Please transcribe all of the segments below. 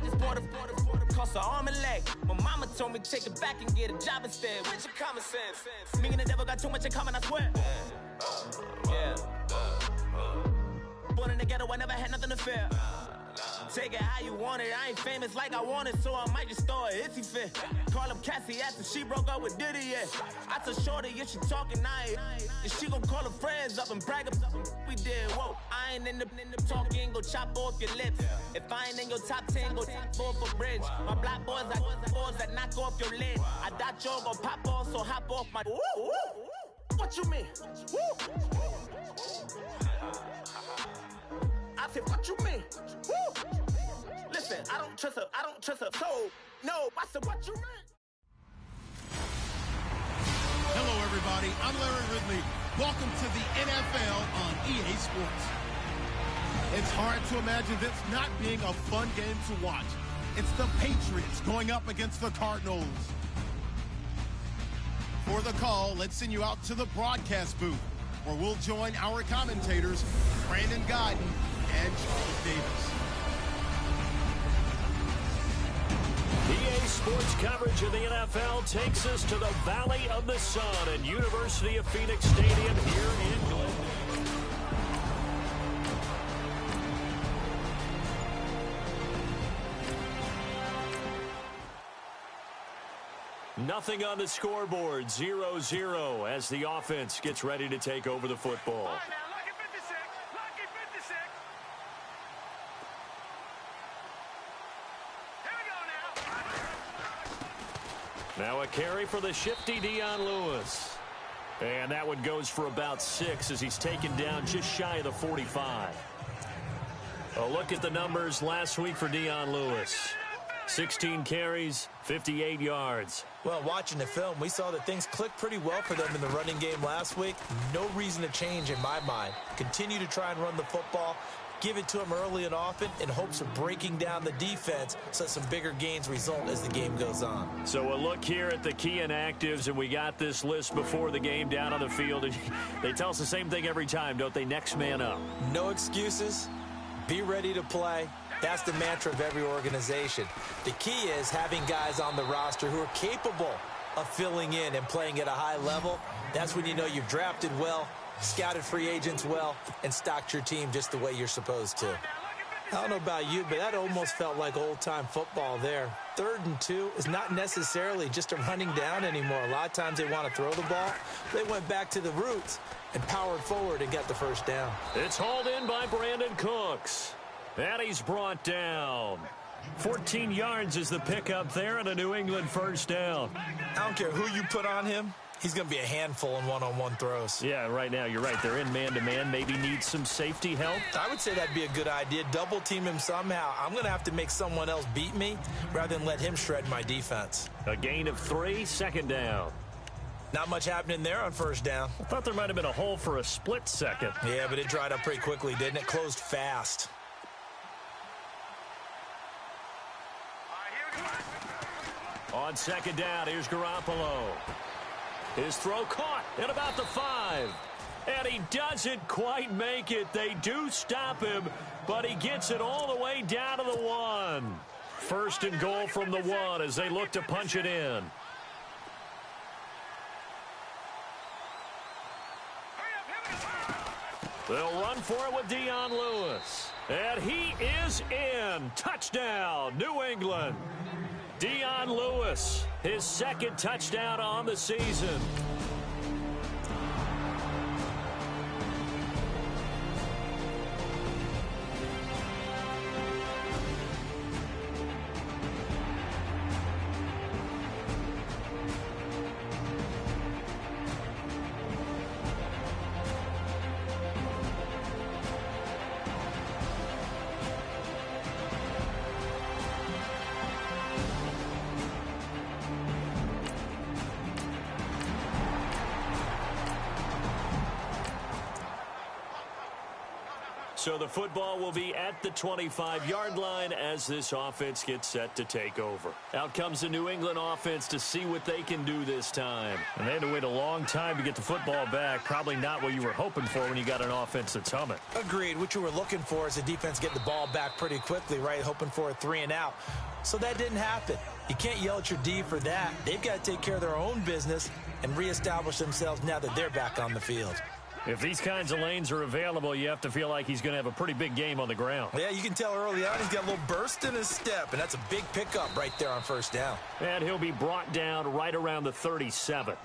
just bought a cost an arm and leg. My mama told me take it back and get a job instead. Where's your common sense? Me and the devil got too much in common, I swear. Yeah. Born in the ghetto, I never had nothing to fear. Take it how you want it. I ain't famous like I want it, so I might just throw a hissy fit. Call up Cassie after she broke up with Diddy, yeah. I told Shorty if she talking, and she gon' call her friends up and brag about we did. Whoa, I ain't in the talking, go chop off your lips. If I ain't in your top 10, go top 4 for bridge. My black boys, I boys that knock off your lid. I dot yo, go pop off, so hop off my. What you mean? I said, what you mean? Listen, I don't trust her, so, no, I said, what you mean? Hello, everybody, I'm Larry Ridley. Welcome to the NFL on EA Sports. It's hard to imagine this not being a fun game to watch. It's the Patriots going up against the Cardinals. For the call, let's send you out to the broadcast booth, where we'll join our commentators, Brandon Godden and Charles Davis. EA Sports coverage of the NFL takes us to the Valley of the Sun at University of Phoenix Stadium here in Glendale. Nothing on the scoreboard, 0-0 as the offense gets ready to take over the football. All right, now, lucky 56, lucky 56. Here we go now. Now a carry for the shifty Dion Lewis. And that one goes for about 6 as he's taken down just shy of the 45. A look at the numbers last week for Dion Lewis. 16 carries, 58 yards. Well, watching the film, we saw that things clicked pretty well for them in the running game last week. No reason to change in my mind. Continue to try and run the football, give it to them early and often in hopes of breaking down the defense so some bigger gains result as the game goes on. So a look here at the key inactives, and we got this list before the game down on the field. And they tell us the same thing every time, don't they? Next man up. No excuses. Be ready to play. That's the mantra of every organization. The key is having guys on the roster who are capable of filling in and playing at a high level. That's when you know you've drafted well, scouted free agents well, and stocked your team just the way you're supposed to. I don't know about you, but that almost felt like old-time football there. 3rd and 2 is not necessarily just a running down anymore. A lot of times they want to throw the ball. They went back to the roots and powered forward and got the first down. It's hauled in by Brandon Cooks. And he's brought down. 14 yards is the pickup there and a New England first down. I don't care who you put on him. He's going to be a handful in one-on-one throws. Yeah, right now, you're right. They're in man-to-man. Maybe need some safety help. I would say that'd be a good idea. Double team him somehow. I'm going to have to make someone else beat me rather than let him shred my defense. A gain of 3, second down. Not much happening there on first down. I thought there might have been a hole for a split second. Yeah, but it dried up pretty quickly, didn't it? Closed fast. On second down, here's Garoppolo. His throw caught at about the 5. And he doesn't quite make it. They do stop him, but he gets it all the way down to the 1. First and goal from the 1 as they look to punch it in. They'll run for it with Dion Lewis. And he is in. Touchdown, New England. Dion Lewis, his 2nd touchdown on the season. So the football will be at the 25-yard line as this offense gets set to take over. Out comes the New England offense to see what they can do this time. And they had to wait a long time to get the football back. Probably not what you were hoping for when you got an offense that's humming. Agreed. What you were looking for is the defense get the ball back pretty quickly, right? Hoping for a 3-and-out. So that didn't happen. You can't yell at your D for that. They've got to take care of their own business and reestablish themselves now that they're back on the field. If these kinds of lanes are available, you have to feel like he's going to have a pretty big game on the ground. Yeah, you can tell early on he's got a little burst in his step, and that's a big pickup right there on first down. And he'll be brought down right around the 37.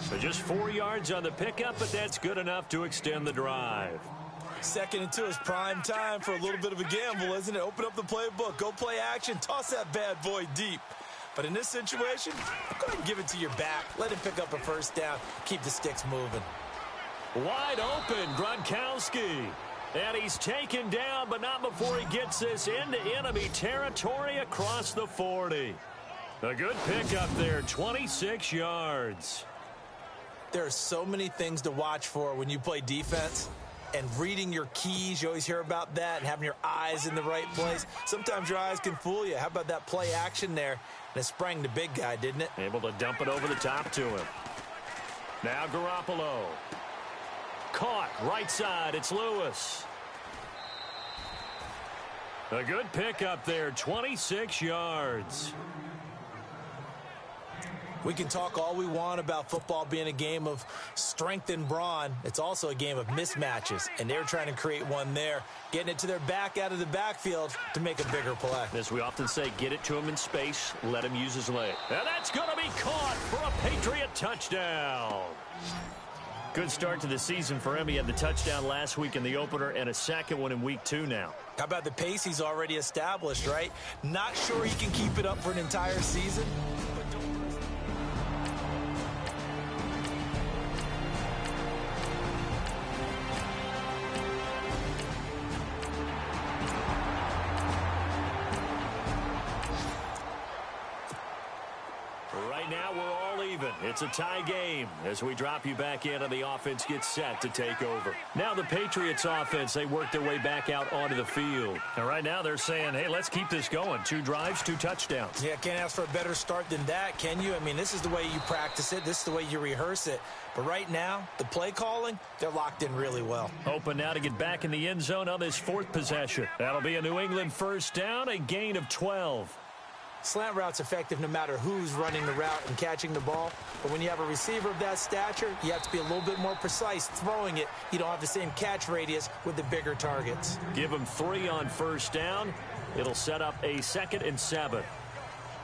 So just 4 yards on the pickup, but that's good enough to extend the drive. 2nd and 2 is prime time for a little bit of a gamble, isn't it? Open up the playbook, go play action, toss that bad boy deep. But in this situation, go ahead and give it to your back. Let him pick up a first down. Keep the sticks moving. Wide open, Gronkowski. And he's taken down, but not before he gets this into enemy territory across the 40. A good pickup there, 26 yards. There are so many things to watch for when you play defense. And reading your keys, you always hear about that, and having your eyes in the right place. Sometimes your eyes can fool you. How about that play action there? And it sprang the big guy, didn't it? Able to dump it over the top to him. Now Garoppolo. Caught, right side, it's Lewis. A good pickup there, 26 yards. We can talk all we want about football being a game of strength and brawn. It's also a game of mismatches, and they're trying to create one there, getting it to their back out of the backfield to make a bigger play. As we often say, get it to him in space, let him use his leg. And that's going to be caught for a Patriot touchdown. Good start to the season for him. He had the touchdown last week in the opener and a second one in week 2 now. How about the pace he's already established, right? Not sure he can keep it up for an entire season. It's a tie game as we drop you back in and the offense gets set to take over. Now the Patriots offense, they work their way back out onto the field. And right now they're saying, hey, let's keep this going. 2 drives, 2 touchdowns. Yeah, can't ask for a better start than that, can you? I mean, this is the way you practice it. This is the way you rehearse it. But right now, the play calling, they're locked in really well. Hoping now to get back in the end zone on this 4th possession. That'll be a New England first down, a gain of 12. Slant route's effective no matter who's running the route and catching the ball. But when you have a receiver of that stature, you have to be a little bit more precise throwing it. You don't have the same catch radius with the bigger targets. Give him 3 on first down. It'll set up a 2nd and 7.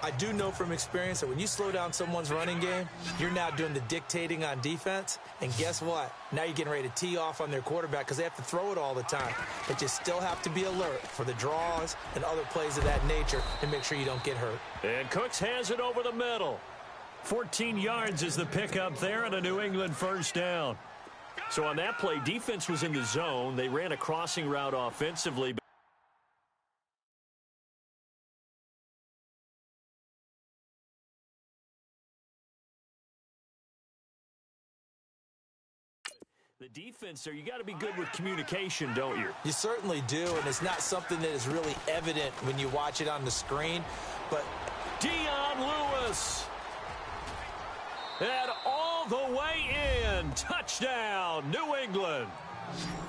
I do know from experience that when you slow down someone's running game, you're now doing the dictating on defense. And guess what? Now you're getting ready to tee off on their quarterback because they have to throw it all the time. But you still have to be alert for the draws and other plays of that nature to make sure you don't get hurt. And Cooks has it over the middle. 14 yards is the pickup there and a New England first down. So on that play, defense was in the zone. They ran a crossing route offensively. The defense there, you got to be good with communication, don't you? You certainly do, and it's not something that is really evident when you watch it on the screen. But Dion Lewis. And all the way in. Touchdown, New England.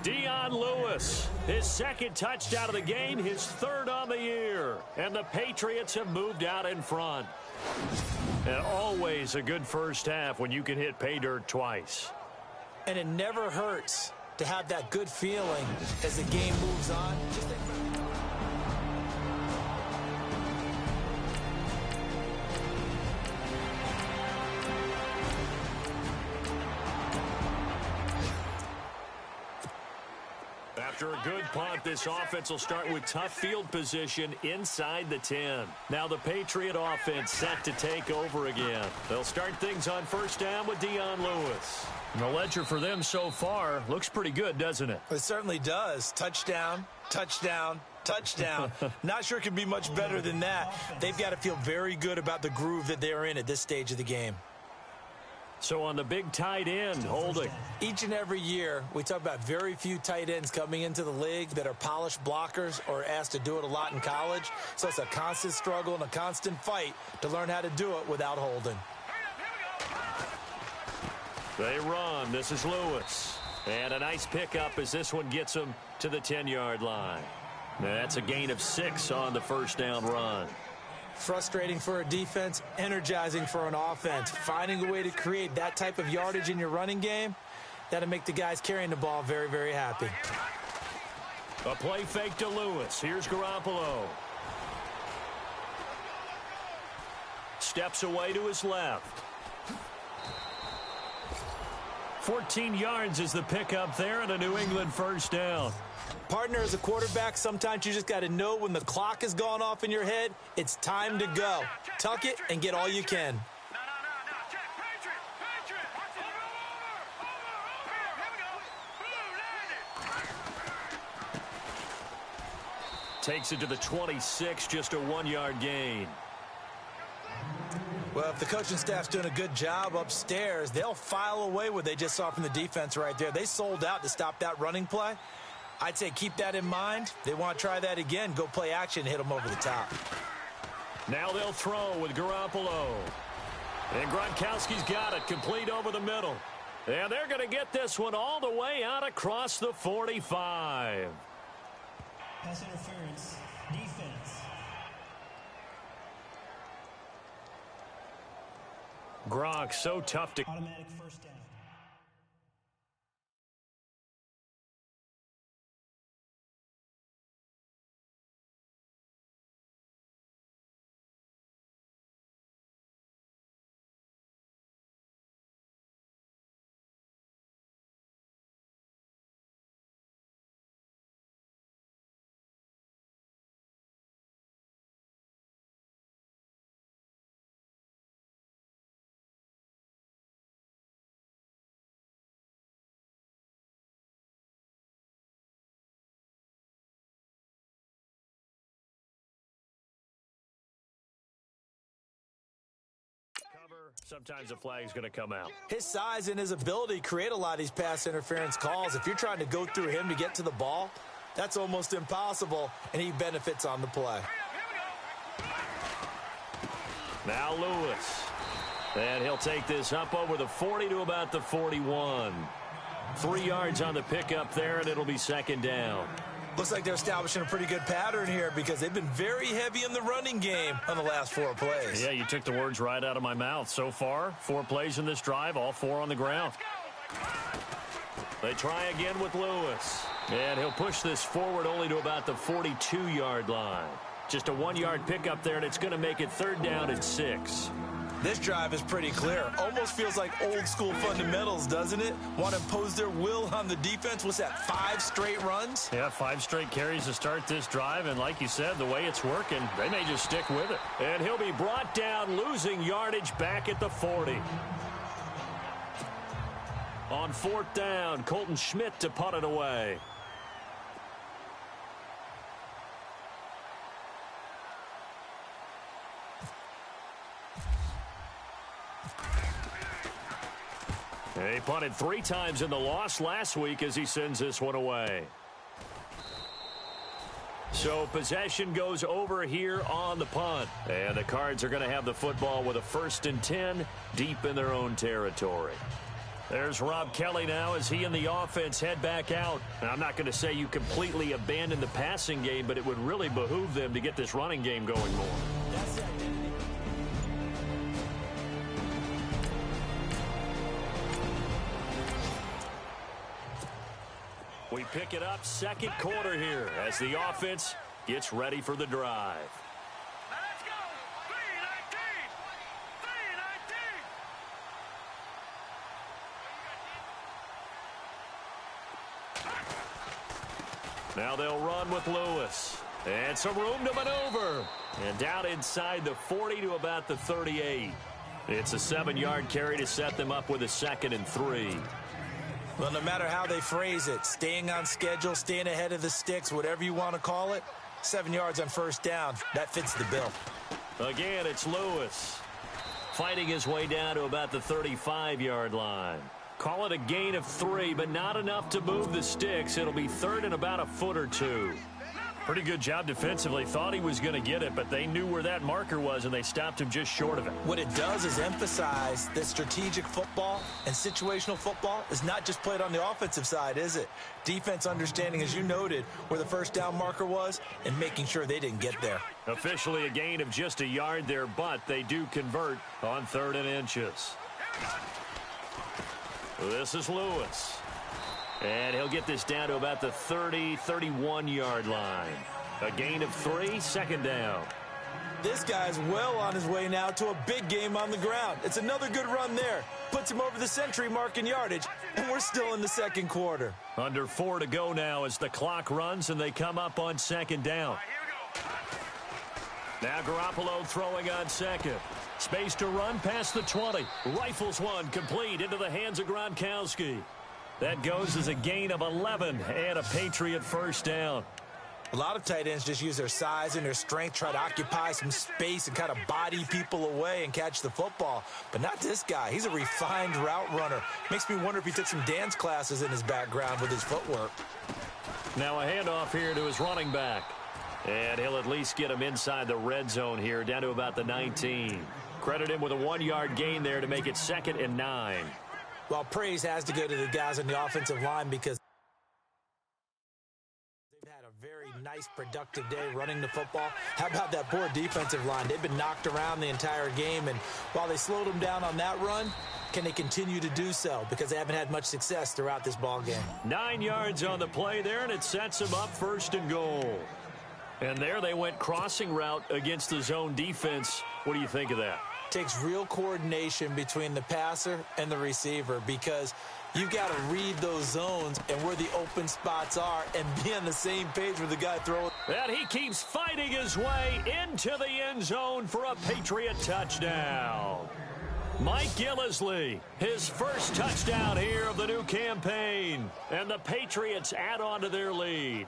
Dion Lewis, his 2nd touchdown of the game, his 3rd on the year. And the Patriots have moved out in front. And always a good first half when you can hit pay dirt twice. And it never hurts to have that good feeling as the game moves on. Just think about it. After a good punt, this offense will start with tough field position inside the 10. Now the Patriot offense set to take over again. They'll start things on first down with Dion Lewis. And the ledger for them so far looks pretty good, doesn't it? It certainly does. Touchdown, touchdown, touchdown. Not sure it can be much better than that. They've got to feel very good about the groove that they're in at this stage of the game. So on the big tight end, holding. Each and every year, we talk about very few tight ends coming into the league that are polished blockers or asked to do it a lot in college. So it's a constant struggle and a constant fight to learn how to do it without holding. They run. This is Lewis. And a nice pickup as this one gets him to the 10-yard line. That's a gain of 6 on the first down run. Frustrating for a defense, energizing for an offense. Finding a way to create that type of yardage in your running game, that'll make the guys carrying the ball very, very happy. A play fake to Lewis. Here's Garoppolo. Steps away to his left. 14 yards is the pickup there and a New England first down. Partner, as a quarterback, sometimes you just got to know when the clock has gone off in your head, it's time to go. Tuck it and get all you can. Takes it to the 26, just a 1-yard gain. Well, if the coaching staff's doing a good job upstairs, they'll file away what they just saw from the defense right there. They sold out to stop that running play. I'd say keep that in mind. They want to try that again. Go play action, hit them over the top. Now they'll throw with Garoppolo. And Gronkowski's got it, complete over the middle. And they're going to get this one all the way out across the 45. Pass interference, defense. Gronk, so tough to... Automatic first down. Sometimes the flag's going to come out. His size and his ability create a lot of these pass interference calls. If you're trying to go through him to get to the ball, that's almost impossible, and he benefits on the play. Now Lewis. And he'll take this up over the 40 to about the 41. 3 yards on the pickup there, and it'll be second down. Looks like they're establishing a pretty good pattern here because they've been very heavy in the running game on the last 4 plays. Yeah, you took the words right out of my mouth. So far, 4 plays in this drive, all 4 on the ground. They try again with Lewis. And he'll push this forward only to about the 42-yard line. Just a 1-yard pickup there, and it's going to make it third down and 6. This drive is pretty clear. Almost feels like old-school fundamentals, doesn't it? Want to impose their will on the defense. What's that, 5 straight runs? Yeah, 5 straight carries to start this drive, and like you said, the way it's working, they may just stick with it. And he'll be brought down, losing yardage back at the 40. On 4th down, Colton Schmidt to punt it away. He punted 3 times in the loss last week as he sends this one away. So possession goes over here on the punt. And the Cards are going to have the football with a 1st and 10 deep in their own territory. There's Rob Kelly now as he and the offense head back out. Now, I'm not going to say you completely abandon the passing game, but it would really behoove them to get this running game going more. That's it. We pick it up, second quarter here as the offense gets ready for the drive. Now let's go. 3-19. Now they'll run with Lewis. And some room to maneuver. And down inside the 40 to about the 38. It's a 7-yard carry to set them up with a 2nd and 3. Well, no matter how they phrase it, staying on schedule, staying ahead of the sticks, whatever you want to call it, 7 yards on 1st down, that fits the bill. Again, it's Lewis. fighting his way down to about the 35-yard line. Call it a gain of 3, but not enough to move the sticks. It'll be third and about a foot or two. Pretty good job defensively. Thought he was going to get it, but they knew where that marker was, and they stopped him just short of it. What it does is emphasize that strategic football and situational football is not just played on the offensive side, is it? Defense understanding, as you noted, where the first down marker was and making sure they didn't get there. Officially a gain of just a yard there, but they do convert on 3rd and inches. This is Lewis. And he'll get this down to about the 30, 31-yard line. A gain of 3, 2nd down. This guy's well on his way now to a big game on the ground. It's another good run there. Puts him over the century mark in yardage, and we're still in the 2nd quarter. Under 4 to go now as the clock runs, and they come up on 2nd down. Now Garoppolo throwing on 2nd. Space to run past the 20. Rifles one complete into the hands of Gronkowski. That goes as a gain of 11 and a Patriot 1st down. A lot of tight ends just use their size and their strength, try to occupy some space and kind of body people away and catch the football. But not this guy. He's a refined route runner. Makes me wonder if he took some dance classes in his background with his footwork. Now a handoff here to his running back. And he'll at least get him inside the red zone here, down to about the 19. Credit him with a 1-yard gain there to make it 2nd and 9. Well, praise has to go to the guys on the offensive line because they've had a very nice, productive day running the football. How about that poor defensive line? They've been knocked around the entire game, and while they slowed them down on that run, can they continue to do so? Because they haven't had much success throughout this ball game. 9 yards on the play there, and it sets them up 1st and goal. And there they went crossing route against the zone defense. What do you think of that? Takes real coordination between the passer and the receiver because you've got to read those zones and where the open spots are and be on the same page with the guy throwing. And he keeps fighting his way into the end zone for a Patriot touchdown. Mike Gillislee, his 1st touchdown here of the new campaign. And the Patriots add on to their lead.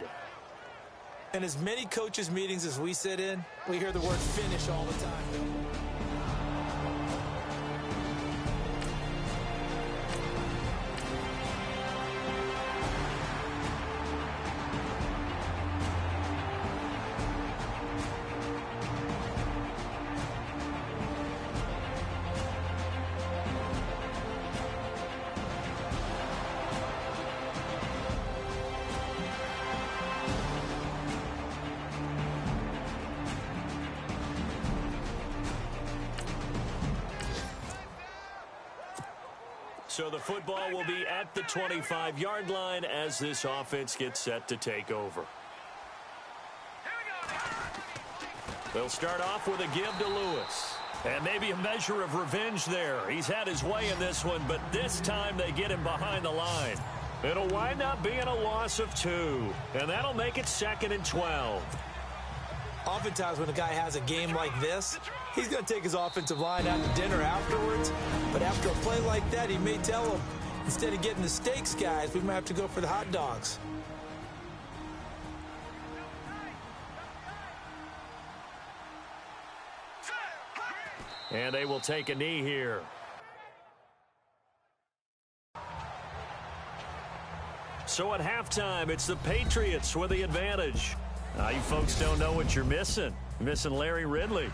In as many coaches' meetings as we sit in, we hear the word finish all the time. So the football will be at the 25-yard line as this offense gets set to take over. They'll start off with a give to Lewis. And maybe a measure of revenge there. He's had his way in this one, but this time they get him behind the line. It'll wind up being a loss of 2. And that'll make it 2nd and 12. Oftentimes when a guy has a game like this, he's going to take his offensive line out to dinner afterwards. But after a play like that, he may tell them, instead of getting the steaks, guys, we might have to go for the hot dogs. And they will take a knee here. So at halftime, it's the Patriots with the advantage. You folks don't know what you're missing. You're missing Larry Ridley.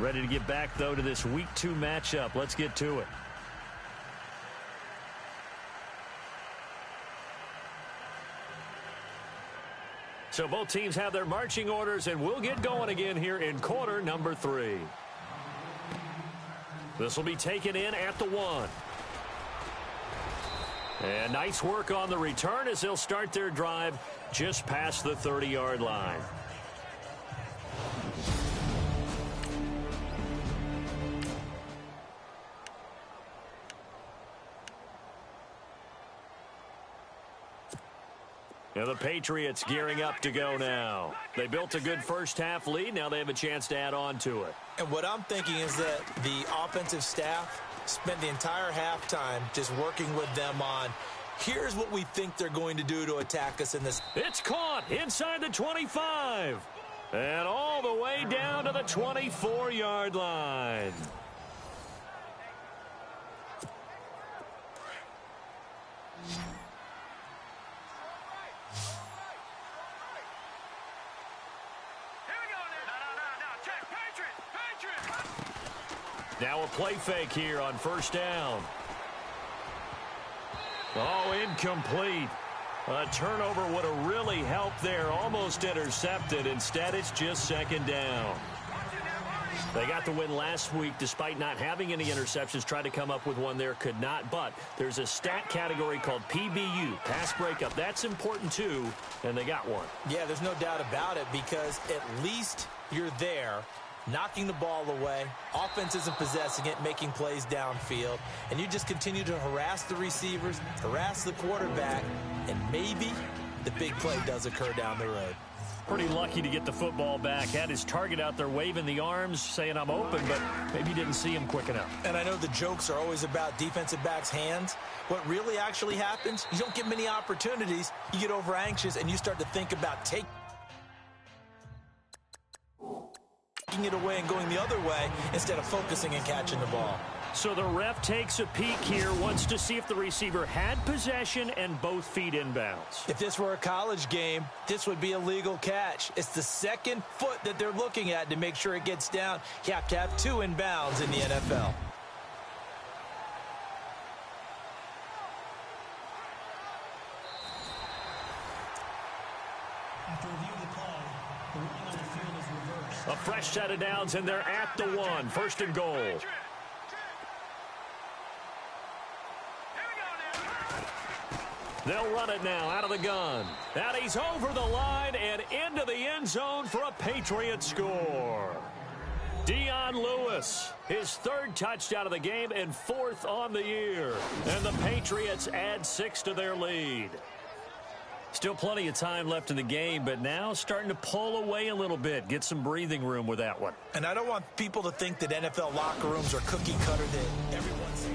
Ready to get back, though, to this Week 2 matchup. Let's get to it. So both teams have their marching orders, and we'll get going again here in quarter number 3. This will be taken in at the 1. And nice work on the return as they'll start their drive just past the 30-yard line. Now the Patriots gearing up to go now. They built a good first-half lead. Now they have a chance to add on to it. And what I'm thinking is that the offensive staff spent the entire halftime just working with them on, here's what we think they're going to do to attack us in this. It's caught inside the 25. And all the way down to the 24-yard line. Now a play fake here on first down. Oh, incomplete. A turnover would have really helped there. Almost intercepted. Instead, it's just second down. They got the win last week despite not having any interceptions. Tried to come up with one there, could not. But there's a stat category called PBU, pass breakup. That's important too, and they got one. Yeah, there's no doubt about it because at least you're there, knocking the ball away. Offense isn't possessing it, making plays downfield. And you just continue to harass the receivers, harass the quarterback, and maybe the big play does occur down the road. Pretty lucky to get the football back. Had his target out there waving the arms, saying I'm open, but maybe didn't see him quick enough. And I know the jokes are always about defensive backs' hands. What really actually happens, you don't get many opportunities. You get over anxious, and you start to think about taking it away and going the other way instead of focusing and catching the ball. So the ref takes a peek here, wants to see if the receiver had possession and both feet inbounds. If this were a college game, this would be a legal catch. It's the second foot that they're looking at to make sure it gets down. You have to have two inbounds in the NFL. After reviewing the play, the ruling on the field is reversed. A fresh set of downs, and they're at the one. First and goal. They'll run it now out of the gun. And he's over the line and into the end zone for a Patriot score. Dion Lewis, his third touchdown of the game and fourth on the year. And the Patriots add 6 to their lead. Still plenty of time left in the game, but now starting to pull away a little bit. Get some breathing room with that one. And I don't want people to think that NFL locker rooms are cookie cutter, that everyone's